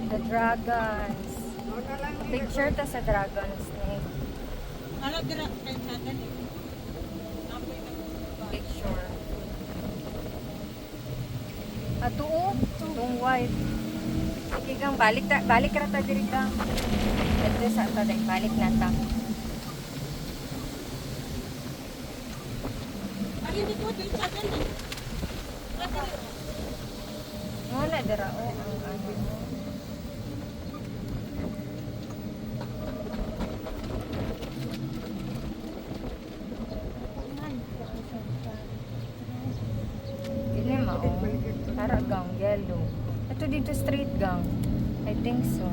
The dragons. Picture ta sa dragon snake. Ano dira kay natin eh. Picture. Ato itong white. Sige kang balik ra ta diri kang. Ito sa ta dai balik na ta. Ay hindi ko din sa din. Wala dira o ang ano. Dili mao. Para gang yellow. Ito dito street gang. I think so.